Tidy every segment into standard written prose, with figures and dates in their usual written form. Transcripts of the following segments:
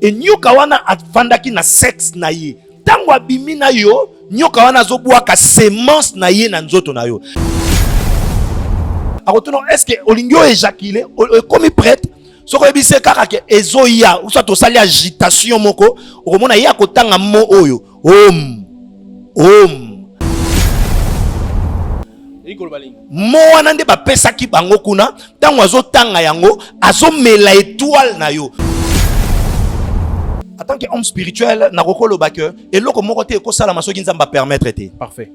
Et nyoka wana avandaki na sexe na ye. Tango abimi na yo, nyoka wana azobwaka semence na ye na nzoto na yo. Akotono, est-ce que olingyo éjaculé, comme prête, ce que bise kaka ke ezoya, ou soit tosali agitation moko, okomona ya kotanga mo oyo. Mo wana nde bapesaki bango kuna, tango azotanga yango, azomela étoile na yo. En tant qu'homme spirituel, na kokolo bake, et loko moko te ko sala masoki nzamba permettre te. Parfait.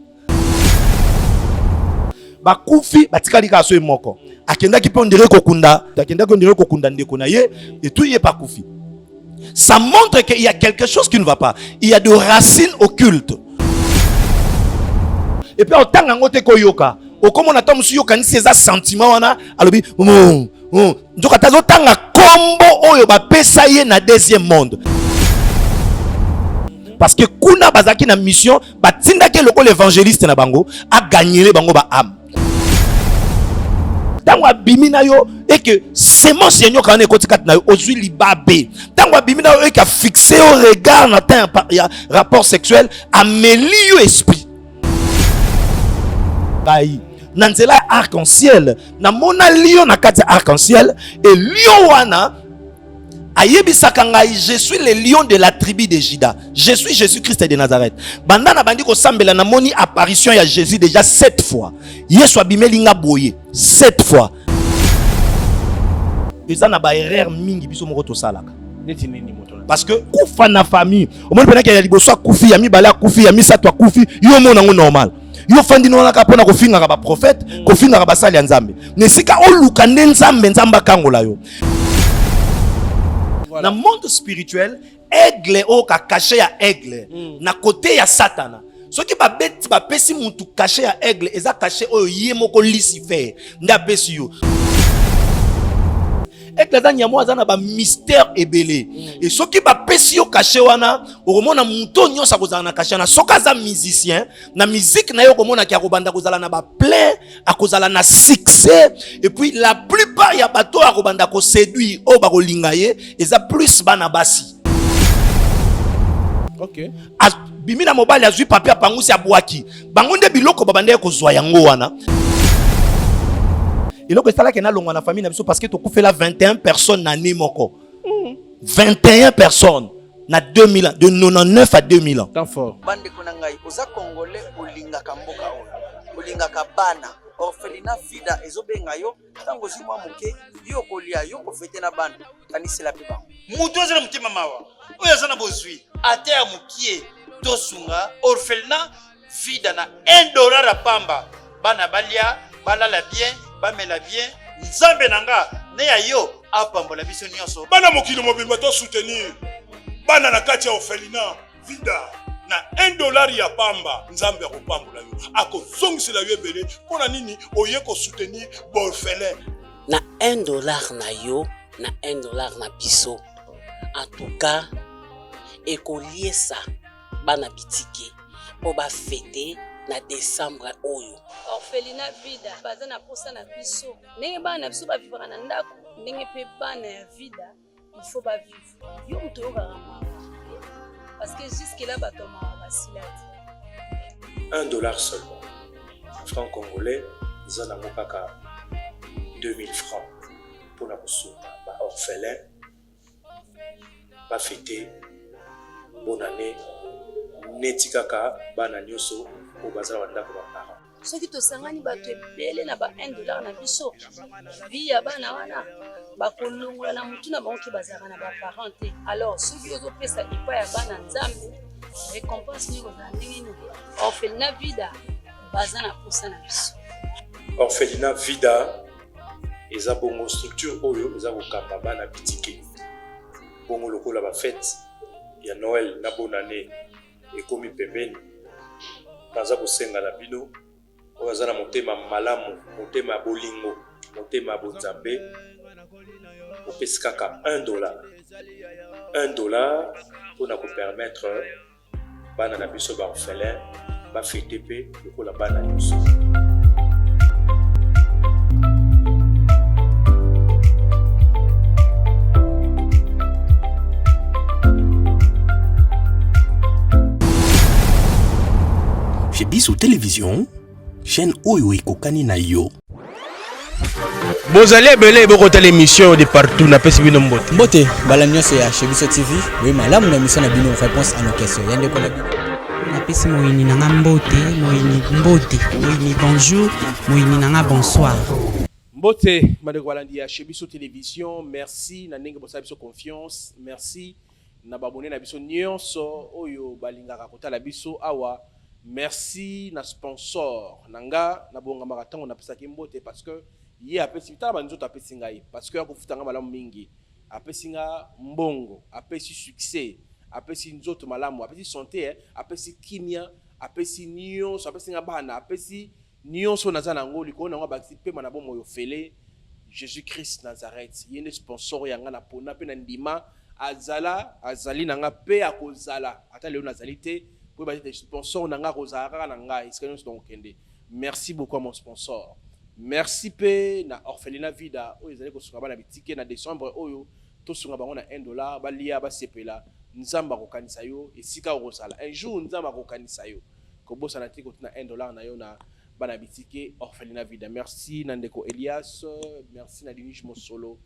Ba kufi batikali ka so moko. Akenda ki pe on dirait kokunda, akenda ko dirait kokunda ndeko na ye, et tout y est pas kufi. Ça montre qu'il y a quelque chose qui ne va pas. Il y a des racines occultes. Et puis autant ngote ko yoka, o comme on attend monsieur yoka ni ces sentiments wana, alobi ndoka tazo tanga kombo oyo ba pesa ye na deuxième monde. Parce que kuna bazaki na mission batinda ke loko l'évangéliste na bango a gagné le bango ba âme. Tango abimi na yo et que semence yenyo kana ekotikat na yo ozui libabe. Tango abimi na yo et que fixé au regard na ta rapport sexuel amélie yo esprit. Baï nanzela arc-en-ciel na mona lion na kati arc-en-ciel et lion wana ayebisaka ngai, je suis le lion de la tribu de Juda. Je suis Jésus-Christ de Nazareth. Banda na bandi ko sambela na moni apparition ya Jésus déjà 7 fois. Yesu abimeli nga boye 7 fois. Eza na ba erreur mingi biso moko to salaka. Parce que kufa na famille, au moins pendant qu'il y a liboso kufi, ya mi bala kufi, ya mi satwa kufi, yo mona ngo normal. Yo fandi no na kapona ko finga ba prophète, ko finga ba sali ya Nzambe. Nesika oluka Nzambe Nzamba kangola yo. Voilà. Dans le monde spirituel, aigle o ka caché ya aigle na côté ya Satana. Ce qui va bête ba pesi mutu caché ya aigle eza caché o yé moko Lucifer nda pesi yo. Aigle za nyamo za na ba mystère ebelé. Et ce qui va pesi yo caché wana okomona muto nyosa kozala na caché na soka za musicien na musique na yo komona ki akobanda kozala na ba plein akozala na succès et puis la plupart ya bato akobanda ko séduire o ba kolinga ye eza plus bana basi. OK. Bimi na mobile azui papier pangusi abwaki. Bango nde biloko babande ko zwa yango wana. Et donc c'est là que na longwa na famille na biso parce que to kufela 21 personnes na ne moko. 21 personnes na 2000 ans de 99 à 2000 ans. Tant fort. Bande konangai oza congolais olinga kamboka oyo. Olinga kabana orphelina fida ezobenga yo tango zimwa muke yo kolia yo kofete na bande kanisi la piba. Mutu azana mutima mawa. Oyo azana bozwi ate ya mukie tosunga orphelina fida na $1 a pamba. Bana balia balala bien bamela bien nzambe nanga ne ya yo apambola biso nyonso. Bana mokili mobile to soutenir bana na kati ya orphelina vida na $1 ya pamba nzambe akopambola yo akozongisela yo ebele pona nini oye ko soutenir borphelin na $1 na yo na $1 na biso. En tout cas ekoliesa bana bitike po ba fêter na décembre oyo. Orphelina vida bazana posa na biso. Ndenge bana biso ba vivre na ndako, ndenge pe bana ya vida, il faut ba vivre. Yo mto yoka rama. Parce que jusque là batoma basilati. $1 seulement. Franc congolais, zana mokaka 2000 francs pour la kosuka ba orphelin ba fêter bonne année netikaka bana nyoso ko bazala bandako ba parents. Ce qui te sangani bato ebele na ba $1 na biso. Vi ya bana wana ba kolongola na mutu na banki bazaka na ba parents te. Alors ce qui ozo pesa ipa ya bana nzambe récompense ni ko za ndenge ni. Orphelina vida bazana posa na biso. Orphelina vida eza bongo structure oyo eza kokamba bana bitike. Bongo lokola ba fête ya Noël na bonne année ekomi pembeni. Baza kosenga na bino oyazana motema malamu motema bolingo motema bonzambe opesi kaka $1 pour na ko permettre bana na biso ba orphelin ba fêter pe lokola bana nyonso. Biso Télévision, chaîne oyo ekokani na yo. Bozali ebele bokota l'émission de partout na pesi bino mbote. Mbote bala nyonso ya Chebiso TV. Oui, malamu na mission na bino réponse à nos questions. Yande ko na bino. Napesi moyini nanga mbote, moyini bonjour, moyini nanga bonsoir. Mbote madeko balandi ya Chebiso Télévision, merci na ndenge bosa biso confiance, merci na babone na biso nyonso oyo balingaka kotala biso awa. Merci na sponsor nanga na bonga maratango na pesa kimbote parce que ye apesi ta banzo ta pesi ngai parce que akufutanga malamu mingi apesi nga mbongo apesi succès apesi nzoto malamu apesi santé apesi kimia apesi nyonso apesi nga bana apesi nyonso nazana ngoli ko na nga bakisi pema na bomo yo fele Jésus-Christ Nazareth yende sponsor yanga na pona pe na ndima azali nanga pe akozala ata leo nazali te. Sponsor nanga rozara nanga iskanyos donc kende. Merci beaucoup à mon sponsor. Merci pe na orphelinat vida oyo ezali kosunga bana bitike na décembre oyo to sunga bango na $1 balia ba sepela nzamba kokanisa yo esika rozala. Un jour nzamba kokanisa yo. Kobosa na tiko na $1 na yo na bana bitike orphelinat vida. Merci na ndeko Elias, merci na Dinish Mosolo.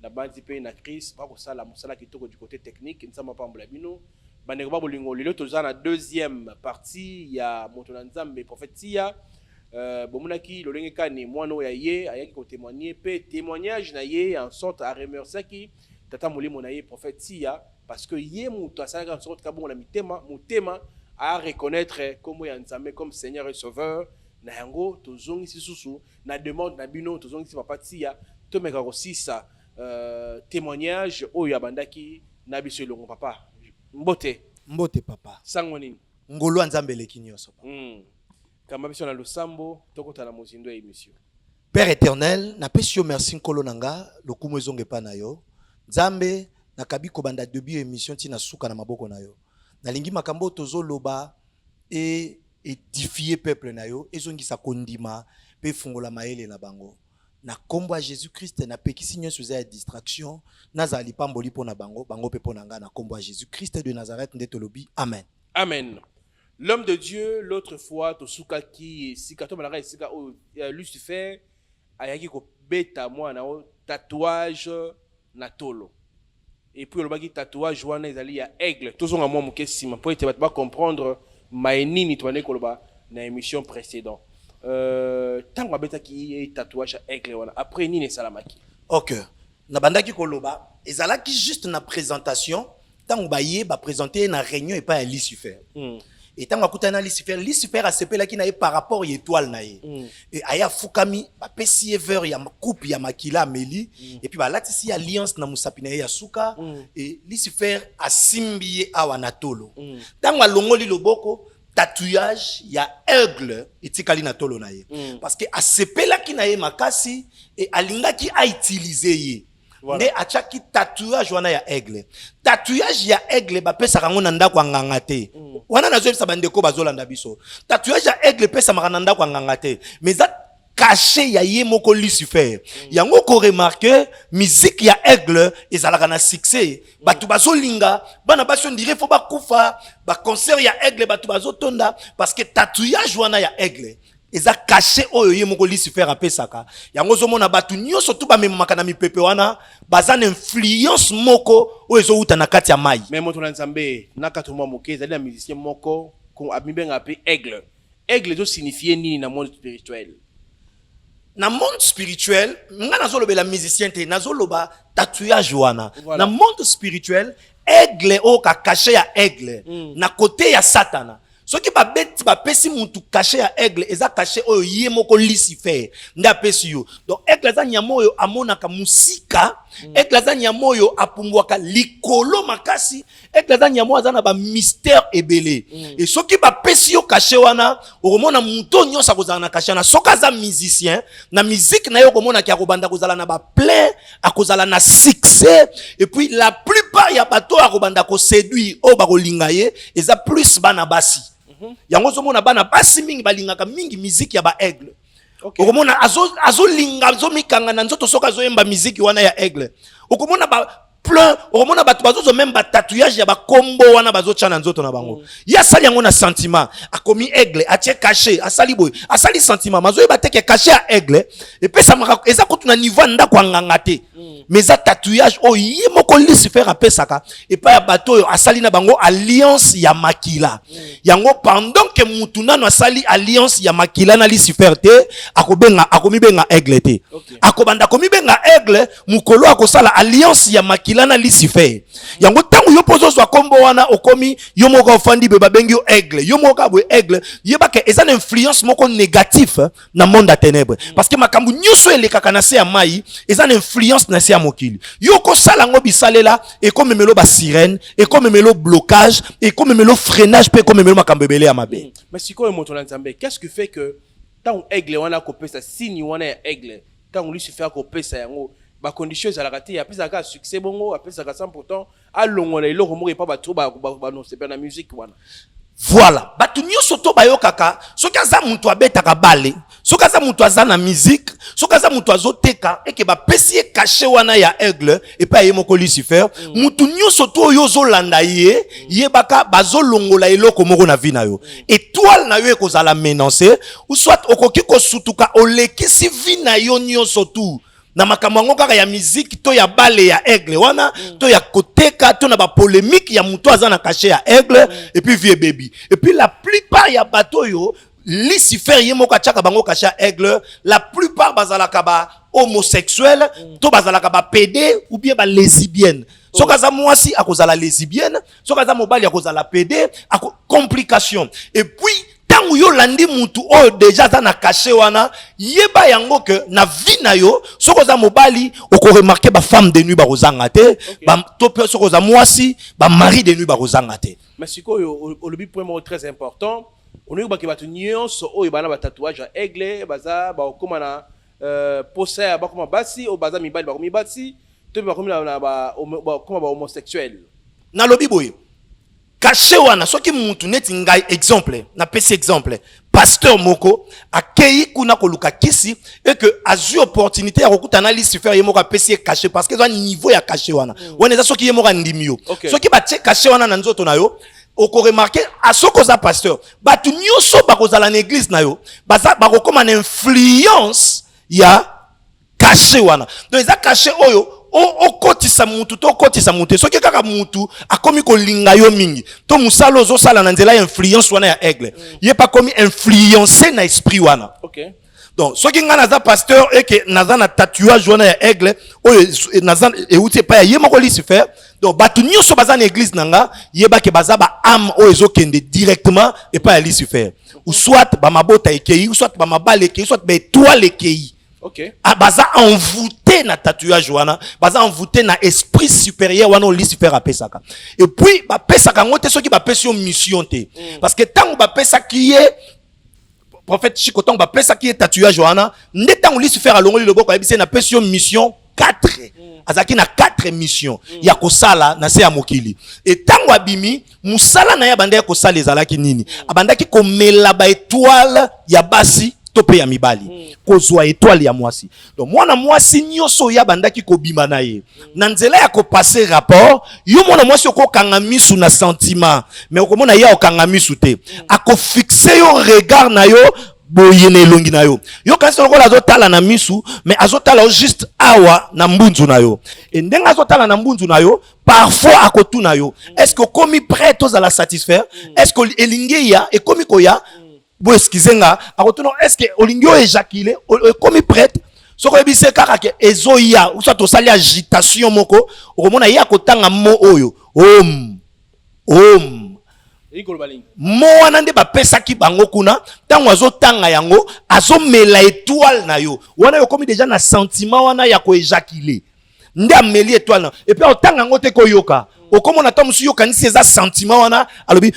Na bandi pe na Chris pa ko sala mosala kitoko du côté technique nzamba pambola bino. Bandeko babolingo lelo toza na deuxième partie ya moto na nzambe prophétia bomunaki lolenge kani mwana ya ye ayaki ko témoigner pe témoignage na ye en sorte à remercier ki tata molimo na ye prophétia parce que ye moto asaka en sorte ka bongo na mutema à reconnaître comme ya nzambe comme Seigneur et Sauveur na yango tozongi sisusu na demande na bino tozongi si papa tia to meka ko sisa témoignage oyo abandaki na biso longo papa. Mbote papa. Sango nini? Ngolo nzambe leki nyonso. Kama biso na losambo tokota na mozindo ya émission. Père éternel, na pesi yo merci nkolo nanga, lokumu ezonge pa na yo. Nzambe na kabiko banda debut émission tina suka na maboko na yo. Na lingi makambo tozo loba et édifier peuple na yo, ezongisa kondima pe fungola maele na bango. Na kombo Jésus-Christ na pekisi nyonso za distraction nazali pamboli pona bango pe pona nga na kombo Jésus-Christ de Nazareth nde tolobi amen. Amen. L'homme de Dieu l'autre fois to sukaki sikato malaka sika o Lucifer ayaki ko beta mwana o tatouage na tolo. Et puis le baki tatouage wana ezali ya aigle tozonga mwa mukesima po ete ba comprendre maenini to ne koloba na émission précédente. Tango abetaki tatouage aigle wana après nini salamaki. OK. Na bandaki koloba ezalaki juste na présentation tango baye ba présenter na réunion et pas à Lucifer. Et tango akutana Lucifer a sepelaki na ye par rapport à étoile na ye. Et aya fukami ba pesi ver ya coupe ya makila meli et puis ba latisi alliance na musapina ya suka et Lucifer a simbiye awa na tolo. Tango alongoli loboko tatouage ya aigle etikali na tolo na ye parce que asepelaki na ye makasi et alingaki a utiliser ye nde achaki tatouage wana ya aigle ba pesa kango na ndako nganga te wana nazo bandeko bazolanda biso tatouage ya aigle pesa makana ndako nganga te mais za caché ya ye moko Lucifer yango ko remarquer musique ya aigle ezalaka na succès batu bazolinga bana baso ndire fo bakufa ba concert ya aigle batu bazotonda parce que tatouage wana ya aigle eza caché oyo ye moko Lucifer apesaka yango zomona batu nyonso tu bamemaka na mipepe wana bazana influence moko oyo ezouta na kati ya mai mais moto na nzambe nakatu mwa moke ezali na musicien moko ko abibenga pe aigle zo signifier nini na monde spirituel. Na monde spirituel, nga nazoloba la musicien te nazoloba tatouage wana. Na monde spirituel, aigle o ka caché ya aigle na côté ya satana. Soki ba beti ba pesi muntu caché ya aigle eza caché oyo ye moko Lucifer nda pesi yo. Donc aigle za nyamo oyo amonaka musika, aigle za nyamo oyo apumbwaka likolo makasi, aigle za nyamo azana ba mystère ebele. Et soki ba pesi yo caché wana, okomona muntu nyonso akozala na caché na soka za musicien, na musique na yo okomona ki akobanda kozala na ba plein, akozala na succès et puis la plupart ya bato akobanda ko séduire o ba kolinga ye, eza plus bana basi. Yango zomona bana basi mingi balingaka mingi musique ya ba aigle. Okomona azo linga azo mikanga na nzoto soka zo yemba musique wana ya aigle. Okomona plein omona bato bazozo même ba tatouage ya ba kombo wana bazotia na nzoto na bango ya sali yango na sentiment akomi aigle atie caché asali boy asali sentiment mazoye bateke caché à aigle et puis ça maka eza kutu na niveau ndako anganga te mais za tatouage o yi moko Lucifer apesaka et pas ya bato yo asali na bango alliance ya makila yango pendant que mutu nano asali alliance ya makila na Lucifer te akomi benga aigle te akobanda komi benga aigle mukolo akosala alliance ya makila na Lucifer yango tangu yo pozo zwa kombo wana okomi yo moko ofandi be babengi yo aigle yo moko abwe aigle yebaka eza na influence moko négatif na monde à ténèbres parce que makambu nyuso elekaka na se ya mai eza na influence na se ya mokili yo ko sala ngo bisalela et comme melo ba sirène et comme melo blocage et comme melo freinage pe comme melo makambu belé ya mabe mais sikoyo moto na Nzambe qu'est-ce qui fait que tant aigle wana ko pesa signe wana ya aigle tant Lucifer ko pesa yango ba condition za la kati ya pesa ka succès bongo a pesa ka 100% alongola iloko moko pa bato ba non c'est pas la musique wana voilà batu nyoso to bayokaka soki aza mutu abetaka bale soki aza mutu aza na musique soki aza mutu azoteka eke bapesi ye caché wana ya aigle epai ye moko Lucifer mutu nyoso to oyo ozolanda ye yebaka bazolongola eloko moko na vie na yo étoile na yo ekozala menacé ou soit okoki kosutuka olekisi vie na yo nyoso tu na makambo yango kaka ya musique to ya bale ya aigle wana to ya koteka to na ba polémique ya mutu aza na caché ya aigle et puis vieux baby et puis la plupart ya bato yo Lucifer yemoko achaka bango caché ya aigle la plupart bazalaka ba homosexuel to bazalaka ba PD ou bien ba lesbienne soka za mwasi akozala lesbienne soka za mobali akozala PD complication et puis tangu yo landi mutu o déjà za na caché wana yeba yango que na vie na yo soko za mobali oko remarquer ba femme de nuit ba kozanga te ba to soko za mwasi ba mari de nuit ba kozanga te mais sikoyo olobi point mot très important on est baki batu nyonso o ibana ba tatouage ya aigle baza ba okoma na posa ba koma basi o baza mibali ba komi basi to ba komi na ba koma ba homosexuel na lobi boye caché wana soki mutu neti ngai exemple na pesi exemple pasteur moko akei kuna koluka kisi et que azui opportunité ya kokuta na Lucifer ye moko apesi caché parce que zo niveau ya caché wana wana eza soki ye moko ndimi yo soki batie caché wana na nzoto na yo oko remarquer asoko za pasteur batu nyoso bakozala na église na yo baza bakokoma na influence ya caché wana donc eza caché oyo okotisa mutu to okotisa mutu soki kaka mutu akomi kolinga yo mingi to musala ozosala na nzela ya influence wana ya aigle ye pa komi influencer na esprit wana donc soki nga naza pasteur eke naza na tatouage wana ya aigle oyo naza euti pa ya ye moko Lucifer donc batu nyonso baza na église nanga yebake baza ba âme oyo ezokende directement epai ya Lucifer ou soit ba mabota ekei ou soit ba mabale ekei soit ba étoile ekei baza envoûté na tatouage wana baza envoûté na esprit supérieur wana Lucifer apesaka et puis ba pesaka ngote soki ba pesio mission te parce que tango ba pesaki ye prophète Chikoton ba pesaki ye tatouage wana nde tango Lucifer alongoli loboko yebise na pesio mission 4 azaki na 4 missions ya kosala na se ya mokili et tango abimi musala na ya banda ya kosala ezalaki nini abandaki komela ba étoile ya basi tope ya mibali kozwa étoile ya mwasi donc mwana mwasi nyoso ya bandaki kobima na ye na nzela ya kopasser rapport yo mwana mwasi okokanga misu na sentiment mais okomona ya okanga misu te akofixer yo regard na yo boyene elongi na yo yo kasi lokola azotala na misu mais azotala juste awa na mbunzu na yo et ndenge azotala na mbunzu na yo parfois akotuna yo est-ce que komi prêt à la satisfaire est-ce que elingi ya ekomi koya bo excusenga akotuna est-ce que olingi o éjaculer komi prête soko ebise kaka ke ezoya ou soit tosali agitation moko okomona ya kotanga mo oyo mo wana nde bapesaki bango kuna ntango azotanga yango azomela étoile na yo wana yo komi déjà na sentiment wana ya koéjaculer nde ameli étoile na et puis otanga yango te koyoka okomona ta musu yokanisi eza sentiment wana alobi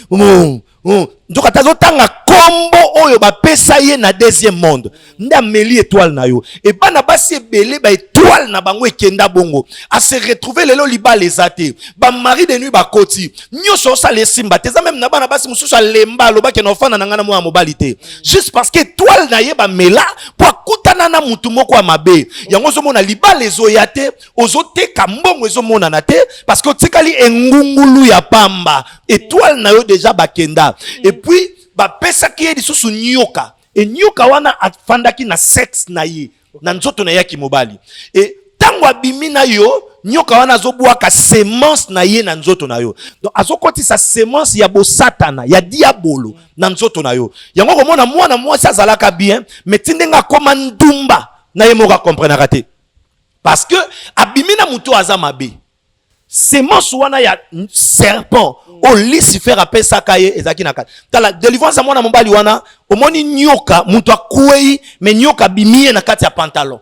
nzoka tazotanga kombo oyo bapesa ye na deuxième monde nda meli étoile na yo et bana basi ebele ba étoile na bango ekenda bongo a se retrouver lelo libala ezate ba mari de nuit bakoti nyoso sa le simba teza même na bana basi mususu alemba lobaki na ofana na ngana mwa mobali te juste parce que étoile na ye ba mela po akutana na mutu moko mabe yango zo mona libala ezoya te ozoteka mbongo ezomona na te parce que otikali engungulu ya pamba étoile na yo déjà bakenda et puis bapesaki ye lisusu nyoka e nyoka wana afandaki na sexe na ye na nzoto na yaki mobali e tango abimi na yo nyoka wana azobwaka semence na ye na nzoto na yo donc azokotisa semence ya bosatana ya diabolo na nzoto na yo yango komona mwana mwasi azalaka bien mais tindenga koma ndumba na ye moko akomprenaka te parce que abimi na mutu aza mabe semence wana ya serpent o Lucifer apesaka ye ezaki na kati tala délivrance mwana mobali wana omoni nyoka mutu akwei me nyoka abimi na kati ya pantalon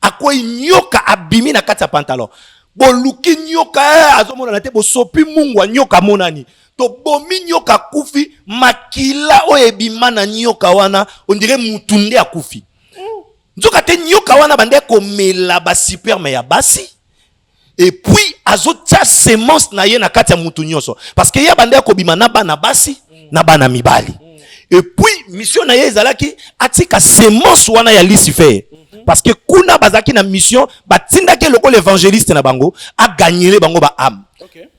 akwei nyoka abimi na kati ya pantalon boluki nyoka azomona na te bosopi mungwa nyoka monani to bomi nyoka kufi makila oyo ebima na nyoka wana on dirait mutu nde akufi nzoka te nyoka wana bande komela ba superme ya basi et puis azotia semence na ye na kati ya mutu nyonso parce que ya bande kobima na bana basi na bana mibali et puis mission na ye ezalaki atika semence wana ya Lucifer parce que kuna bazaki na mission batindaki lokola évangéliste na bango a gagner bango ba âme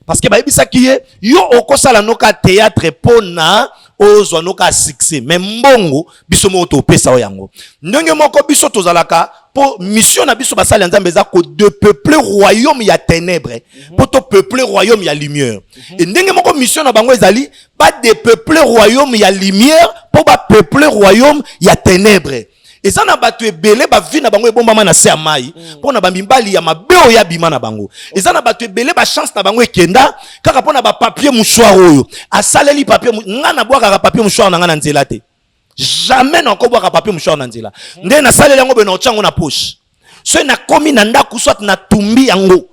parce que bayebisaki ye yo okosala noka théâtre pona ozwa noka succès mais mbongo biso mo topesa o yango ndenge moko biso tozalaka po mission na biso basali nzambe za ko de peupler royaume ya ténèbres po to peupler royaume ya lumière et ndenge moko mission na bango ezali ba de peupler royaume ya lumière po ba peupler royaume ya ténèbres eza na bato ebele bavi na bango ebombama na se ya mai mpo na bamibali ya mabe oyo abima na bango eza na bato ebele bachance na bango ekenda kaka mpo na bapapier mouchoir oyo asaleli papier nga nabwakaka papier mouchoir na nga na nzela te jamais nakobwaka papier mouchoir na nzela nde nasaleli yango boye naotya yango na poche so nakomi na ndako soit natumbi yango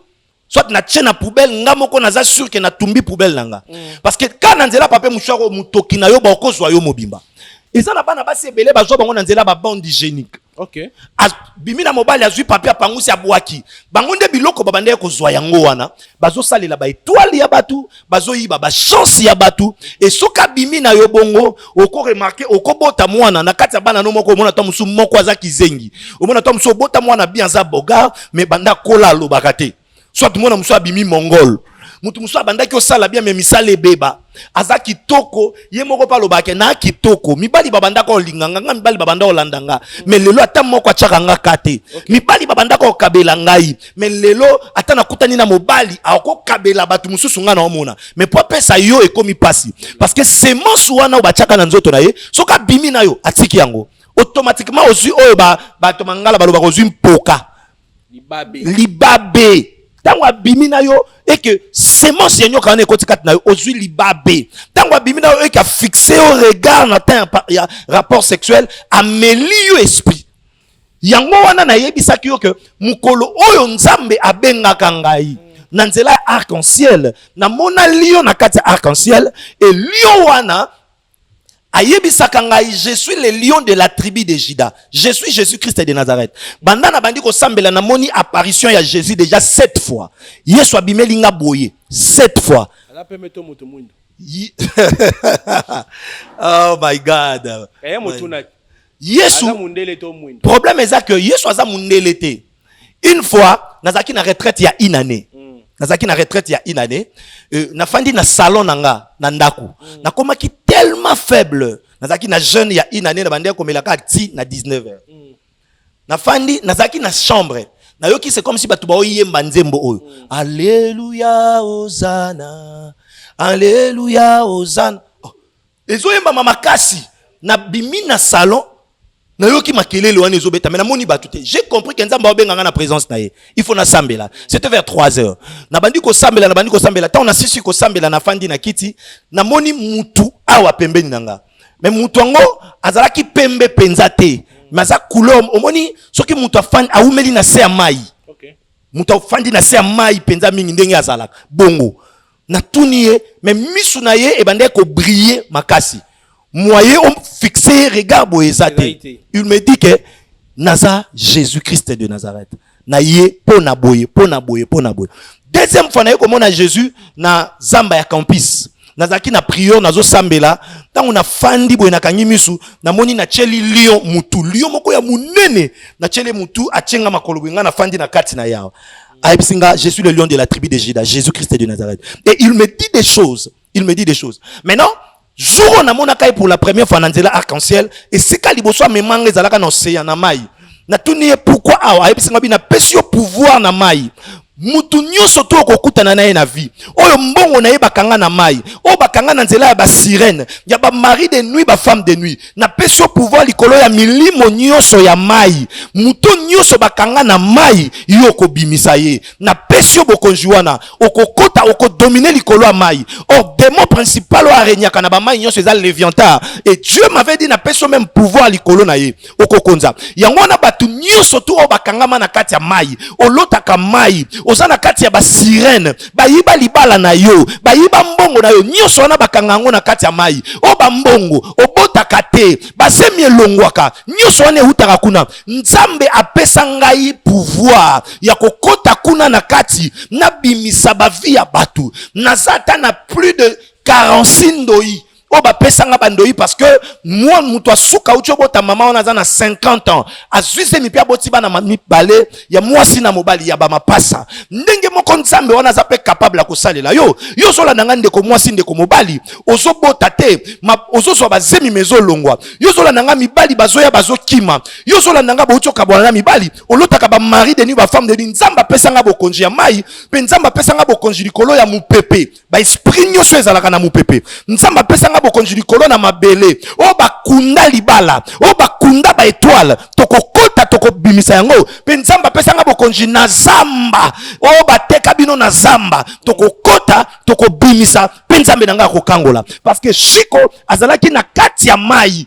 soit na tie na poubelle nga moko naza sûr ke natumbi poubelle na nga parce que ka na nzela papier mouchoir oyo motoki na yo baokozwa yo mobimba eza na bana basi ebele bazwa bango na nzela ba bande hygiénique OK bimi na mobali azwi papier apangusi abwaki bango nde biloko babande kozwa yango wana bazosalela ba étoile ya batu bazoyiba ba chance ya batu et soka bimi na yo bongo oko remarquer oko bota mwana na kati ya bana no moko omona to musu moko aza kizengi omona to musu bota mwana bien za boga mais banda kola lo bakate soit mwana musu abimi mongol mutu musu abandaki osala bien mais misala ebeba aza kitoko ye moko pa lobake na kitoko mibali babanda ko linganga nga mibali babanda olandanga mais lelo ata moko achaka nga kate mibali babanda ko kabela ngai mais lelo ata nakutani na mobali akoko kabela batu mususu nga na omona mais po pesa yo ekomi pasi parce que semence wana obachaka na nzoto na ye soka bimi na yo atiki yango automatiquement ozwi oyo bato mangala baloba kozwi mpoka libabe tango abimi na yo et que semence ya nyoka wana ekoti kati na yo ozwi libabe tango abimi na yo et que fixé au regard na ta ya rapport sexuel ameli yo esprit yango wana na yebisaki yo ke mukolo oyo nzambe abengaka ngai na nzela arc-en-ciel na mona lion na kati arc-en-ciel et lion wana ayebisaka ngai je suis le lion de la tribu de Juda. Je suis Jésus-Christ de Nazareth. Bandana bandi ko sambela na moni apparition ya Jésus déjà 7 fois. Yesu abimeli nga boye 7 fois. Ala pemeto mutu mwindu. Oh my God. Kaya mutu na Yesu mundele to mwindu. Problème est que Yesu aza mundele te. Une fois nazaki na retraite ya une année. Nazaki na retraite ya une année nafandi na salon nanga na ndaku nakomaki tellement faible nazaki na jeune ya une année na bande komelaka ti na 19h nafandi nazaki na chambre na yoki c'est comme si batu ba oyemba nzembo oyo alléluia hosana alléluia hosana ezoyemba makasi na bimi na salon na yoki makelele wana ezobeta mais na moni batu te j'ai compris que nzamba obenganga na présence na ye il faut na sambela c'était vers 3h na bandi ko sambela ta on a sisi ko sambela na fandi na kiti na moni mutu awa pembeni nanga mais mutu ngo azalaki pembe penza te mais za couleur omoni soki mutu afandi aumeli na se ya mai OK mutu afandi na se ya mai penza mingi ndenge azalaka bongo na tuni ye mais misu na ye ebande ko briller makasi moyen on fixé regard boezate. Il me dit que Naza Jésus-Christ de Nazareth. Na ye pona boye. Deuxième fois na comme on a Jésus na zamba ya campus. Nazaki na prière nazo sambela tango na fandi boye na kangi misu na moni na cheli lion mutu moko ya munene na cheli mutu achenga makolo nga na fandi na kati na yao. Aïbsinga, je suis le lion de la tribu de Juda, Jésus-Christ de Nazareth. Et il me dit des choses. Maintenant, jour on a mon accueil pour la première fois dans arc-en-ciel et c'est quand liboso me mangue zalaka na océan na mai. Na tuniye pourquoi awa aïbsinga bina pesio pouvoir na mai. Mutu nyonso to kokutana na ye na vie. Oyo mbongo na ye bakanga na mai. O bakanga na nzela ya ba sirène, ya ba mari de nuit, ba femme de nuit. Na pesio pouvoir likolo ya milimo nyonso ya mai. Mutu nyonso bakanga na mai yo ko bimisa ye. Na pesio bokonjuana, okokota okodominer likolo ya mai. Or démon principal o arenyaka na ba mai nyonso eza Léviathan. Et Dieu m'avait dit na pesio même pouvoir likolo na ye. Okokonza. Yango na batu nyonso to o bakanga na kati ya mai. Olotaka mai. Ozana kati ya ba sirène, ba yiba libala na yo, ba yiba mbongo na yo, nyonso wana bakanga ngo na kati ya mai. O ba mbongo, obotaka te, ba semi elongwaka, nyonso wana utaka kuna. Nzambe apesa ngai pouvoir ya kokota kuna na kati, na bimisa ba vie ya batu. Nazata na plus de 46 ndoi. Oh bah pesanga bandoi parce que moi muto suka ucho bota mama on a 50 ans azuise mi pia boti bana mi balé ya moi sina mobali ya ba mapasa ndenge moko nzambe wana za pe capable la kosalela yo sola nanga ndeko moi sinde ko mobali ozo bota te ozo so bazemi mezo longwa yo sola nanga mibali bazoya bazokima yo sola nanga bo ucho kabona na mibali olotaka ba mari de ni ba femme de ni nzamba pesanga bo konji ya mai pe nzamba pesanga bo konji likolo ya mupepe ba esprit nyoso ezalaka na mupepe nzamba pesanga bokonji likolo na mabele o bakunda libala o bakunda ba étoile tokokota tokobimisa yango pe nzamba pesanga bokonji na zamba o bateka bino na zamba tokokota tokobimisa pe nzambe nanga kokangola parce que shiko azalaki na kati ya mai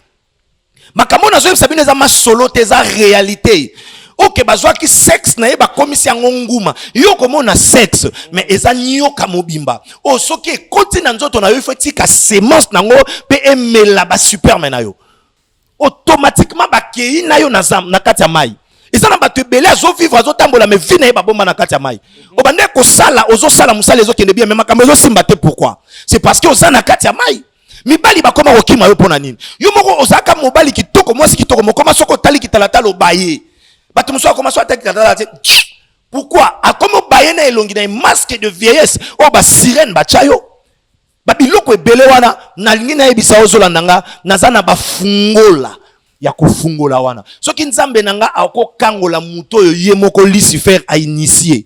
makambo na zo sabine za masolo te za réalité. Ok, bazwaki sexe na ye ba komisi yango nguma. Yo komona sexe, mais eza nyoka mobimba. O soki ekoti na nzoto na yo ifoti ka semence nango pe emela ba superman na yo. Automatiquement ba kei na yo na zam na kati ya mai. Eza na bato ebele azo vivre azo tambola mais vie na ye ba bomba na kati ya mai. O bande ko sala ozo sala musala ezo kende bien mais makambo ezo simba te pourquoi? C'est parce que oza na kati ya mai. Mibali ba koma okima yo pona nini? Yo moko ozaka mobali kitoko mwasi kitoko mokoma soko tali kitalatalo baye. Pourquoi? A comme bayena elongi na masque de vieillesse, o ba sirène ba chayo. Ba biloko ebele wana na lingi na ebisa ozola nanga nazana ba fungola ya kofungola wana. Soki nzambe nanga akokangola muto yo ye moko Lucifer a initié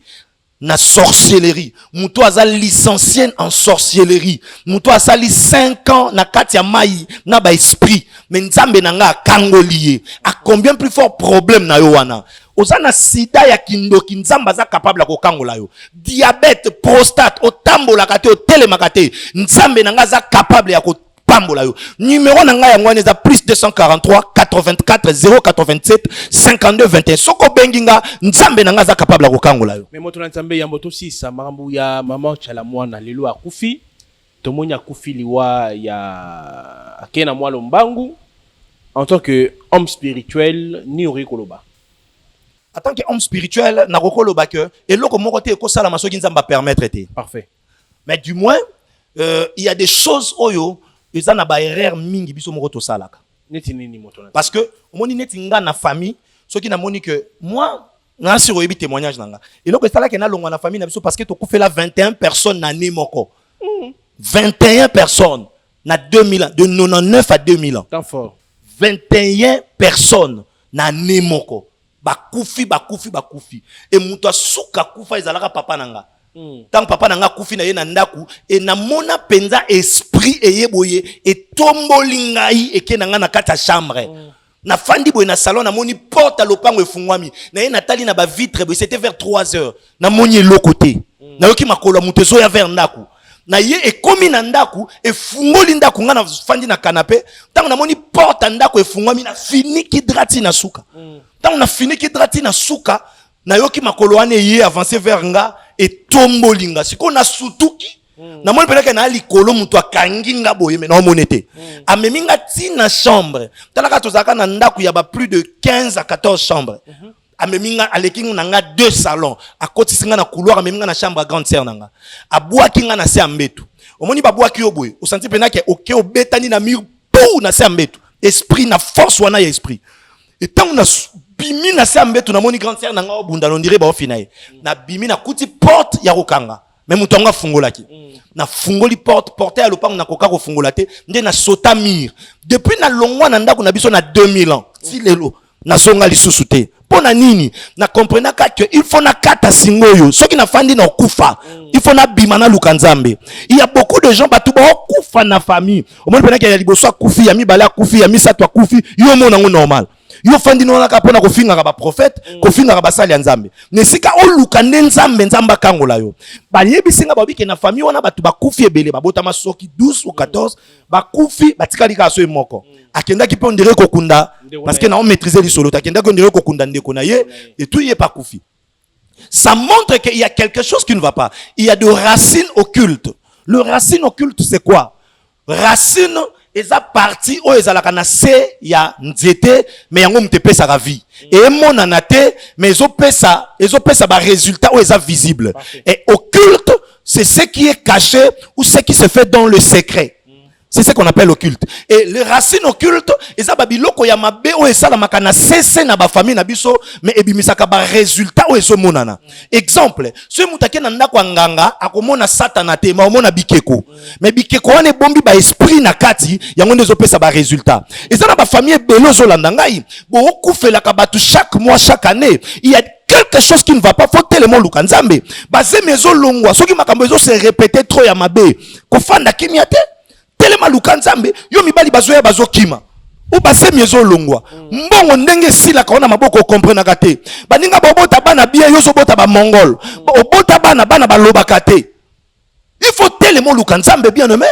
na sorcellerie. Muto aza licencié en sorcellerie. Muto asali 5 ans na kati ya mai na ba esprit. Mais nzambe nanga kangolié. A combien plus fort problème na yo wana? Ozana sida ya kindoki nzamba za capable ko kangola yo. Diabète, prostate, otambola kate, otelemaka te. Nzambe nanga za capable ya ko pambola yo. Numéro nanga ya ngwane za plus 243 84 087 52 21. Soko benginga nzambe nanga za capable ko kangola yo. Mais moto nzambe ya moto sisa makambu ya mama chala mwana lelo akufi. Tomonya akufi liwa ya akena mwalo mbangu en tant que homme spirituel ni ori koloba. En tant qu'homme spirituel, na kokoloba que eloko moko te ko sala masoki nzamba permettre te. Parfait. Mais du moins il y a des choses oyo eza na ba erreur mingi biso moko to salaka. Neti nini moto na. Parce que omoni neti nga na famille, soki na moni que moi na si oyebi témoignage nanga. Eloko salaka na longwa na famille na biso parce que to kufela 21 personnes na ne moko. 21 personnes na 2000 ans, de 99 à 2000 ans. Tant fort. 21 personnes na ne moko. Bakufi. Et muto suka kufa ezalaka papa nanga. Tant papa nanga kufi na ye na ndaku et na mona penza esprit eyeboye et tomboli ngai ekenanga na kata chambre. Na fandi boye na salon na moni porte lopango efungwami. Na ye natali na ba vitre boye c'était vers 3 heures. Na moni lokote. Na yoki makolo muto zo ya vers ndaku. Na ye ekomi na ndaku efungoli ndaku nga na fandi na canapé. Tant na moni porte ndaku efungwami na fini kidrati na suka. Tant on a fini kidrati na suka na yoki makolo ane ye avancer vers nga et tombolinga siko na sutuki Na moni peleke na likolo mutu akangi nga boye mais na monete. Amemi nga tina chambre. Talaka tozaka na ndaku ya ba plus de 15 à 14 chambres. Amemi nga aleki nga na 2 salons. Akotisi nga na couloir amemi nga na chambre à grande sœur nanga. Abwaki nga na se ambetu. Omoni babwaki yo boye. Osanti pena ke oke obetani na mur pou na se ambetu. Esprit na force wana ya esprit. Et tant on a bimi na se ambetu na moni grande sœur nanga obunda on dirait ba ofinaye. Na bimi na kuti porte ya kokanga. Mais mutonga fungolaki. Na fungoli porte ya lopango na koka ko fungolate. Nde na sota mur. Depuis na longwa na ndako na biso na 2000 ans. Si lelo na zonga lisusu te. Pona nini na comprendre que il faut na kata singoyo soki na fandi na okufa il faut na bimana lukanzambe. Il y a beaucoup de gens batu ba okufa na famille au moins pendant qu'il y a liboso akufi ya mibala akufi ya misato akufi yo mona ngo normal yo fandi no na kapona ko finga ba prophète ko finga ba sali ya nzambe nesika oluka nzambe nzamba kangola yo ba yebisinga ba biki na famille wana batu bakufi ebele babota masoki 12 ou 14 bakufi batikali ka so moko akenda ki pon dire kokunda parce que na on maîtriser les solo akenda ko dire kokunda ndeko na ye et tout y est pas kufi. Ça montre qu'il y a quelque chose qui ne va pas. Il y a de racines occultes. Le racine occulte c'est quoi? Racine eza parti o ezalaka na se ya nzete mais yango mtepe sa vie. Et monana te mais ezopesa ba résultat o eza visible. Et occulte c'est ce qui est caché ou ce qui se fait dans le secret. C'est ce qu'on appelle occulte. Et les racines occultes, eza babiloko ya mabe o esala makana cesse na ba famille na biso mais ebimisaka ba résultat o eso monana. Exemple, ce mutake na ndako nganga akomona satana te ma omona bikeko. Mais bikeko wana bombi ba esprit na kati yango ndezo pesa ba résultat. Eza na ba famille belo zo landa ngai, bo okufela ka batu chaque mois chaque année. Il y a quelque chose qui ne va pas, faut tellement lukanzambe. Bazé mezo longwa, soki makambo ezo se répéter trop ya mabe. Ko fanda kimia te. Telema lukanzambe yo mibali bazoya bazokima ou base miezo longwa mbongo ndenge sila kaona maboko comprendre kate baninga bobota bana bien yo so bota ba mongol obota bana balobaka te. Il faut telema lukanzambe bien aimé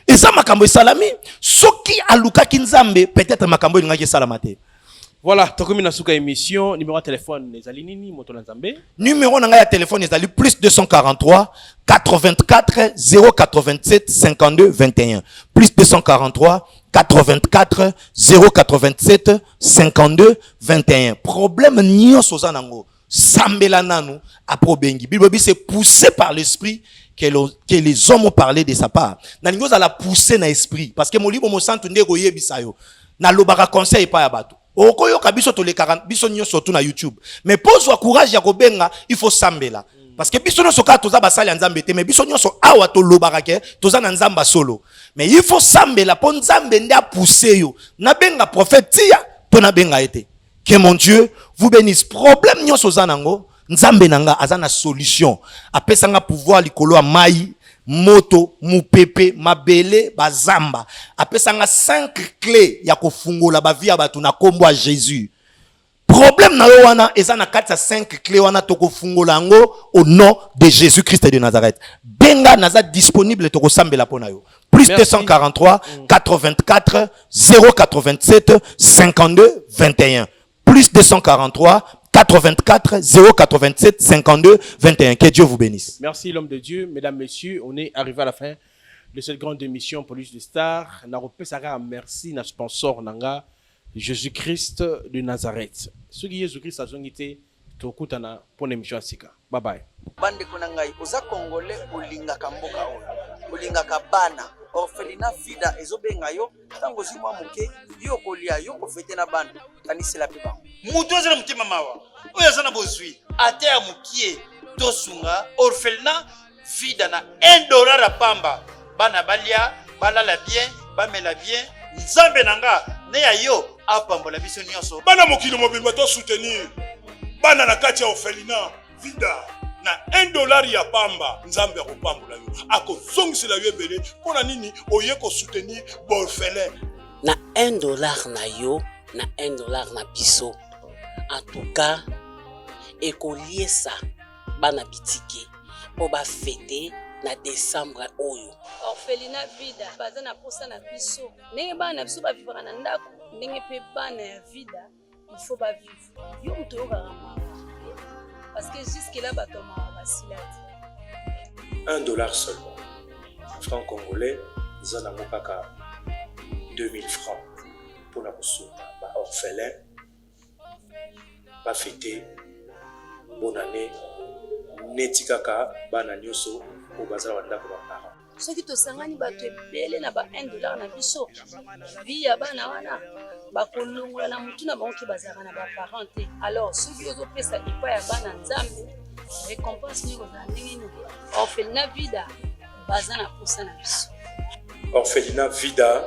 et ça makambo salami soki alukaki nzambe peut-être makambo ngaki salamate. Voilà, tokomi na suka émission, numéro de téléphone ezali nini moto na nzambe? Numéro na téléphone ezali plus 243 84 087 52 21. Plus 243 84 087 52 21. Problème nyonso zanango sambela nanu aprobengi. Bible c'est poussé par l'esprit que les hommes ont parlé de sa part. Na ningo za la pousser na esprit parce que molibo mo santu ndeko yebisa yo. Na lobaka conseil pa ya bato. Okoyoka biso to le 40 biso nyonso tu na YouTube. Mais pose courage ya kobenga, il faut sambela. Parce que biso nyonso ka toza basali nzambe te mais biso nyonso awa to lobaka ke toza na nzamba solo. Mais il faut sambela po nzambe nde a pousser yo. Na benga prophète ya to na benga ete. Que mon Dieu vous bénisse. Problème nyonso zanango nzambe nanga azana solution. Apesanga pouvoir likolo ya mai moto mupepe mabele bazamba apesanga 5 clés ya kofungola ba via batu na kombo a Jésus. Problème na yo wana eza na kati ya 5 clés wana toko fungola ngo au nom de Jésus Christ de Nazareth. Benga naza disponible toko sambela pona yo. Plus 243 84 087 52 21. Plus 243 84 087 52 21. Que Dieu vous bénisse. Merci l'homme de Dieu. Mesdames, messieurs, on est arrivé à la fin de cette grande émission Police de Star. Merci na sponsor nanga Jésus-Christ de Nazareth. Ce qui est Jésus-Christ a zongité tokutana pour l'émission Sika. Bye bye. Bande konangai oza congolais olinga kamboka oyo. Olinga kabana. Orphelina fida ezobenga yo tango zimwa muke yo kolia yo kofete na bando kanisi la piba mutu azana mutima mawa oyo azana bozwi ate ya mukie tosunga orphelina fida na $1 a pamba bana balia balala bien bamela bien nzambe nanga ne ya yo apambola biso nyonso bana mokili mobimba to soutenir bana na kati ya orphelina vida na $1 ya pamba nzambe akopambola yo akozongisela yo ebele mpona nini oye kosoutenir borphelin na $1 na yo na $1 na biso en tout cas ekoliesa bana bitike po bafete na décembre oyo orphelina vida baza na posa na biso ndenge bana na biso bavivaka na ndako ndenge mpe bana ya vida il faut bavivre yo moto oyokaka parce que jusque là bato mawa basilati $1 seulement franc congolais eza nango kaka 2000 francs mpona kosunga baorphelin bafete bonne année neti kaka bana nyonso oyo bazala bandako baparent. soki tosangani bato ebele na ba 1 dollar na biso vi ya bana wana bakolongola na mutu na bango ke bazalaka na baparent te. Alors soki ozopesa epai ya bana nzambe récompense nini kozala ndenge nini orphelinat vida baza na posa na biso. Orphelinat vida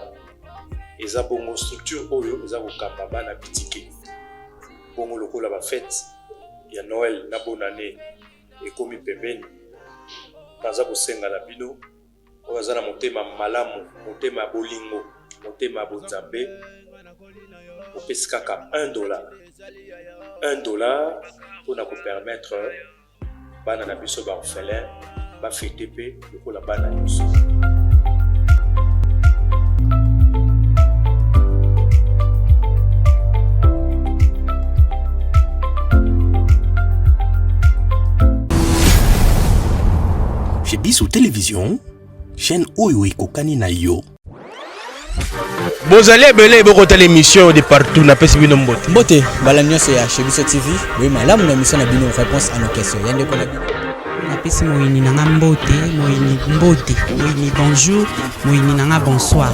eza bongo structure oyo eza kokamba bana bitike bongo lokola bafete ya Noël na bonne année ekomi pembeni. Baza kosenga na bino oyo aza na motema malamu, motema ya bolingo, motema ya bonzambe, opesi kaka 1 dollar. 1 dollar mpona kopermettre bana na biso baorphelin bafete mpe lokola bana nyonso. Chez Biso Télévision, chaîne oyo ekokani na yo. Bozali ebele bokotala émission de partout na pesi bino mbote. Mbote bala nyonso ya chez Biso TV oui malamu na mission na bino réponse à nos questions yande ko na bino. napesi moyini nanga mbote moyini bonjour moyini nanga bonsoir.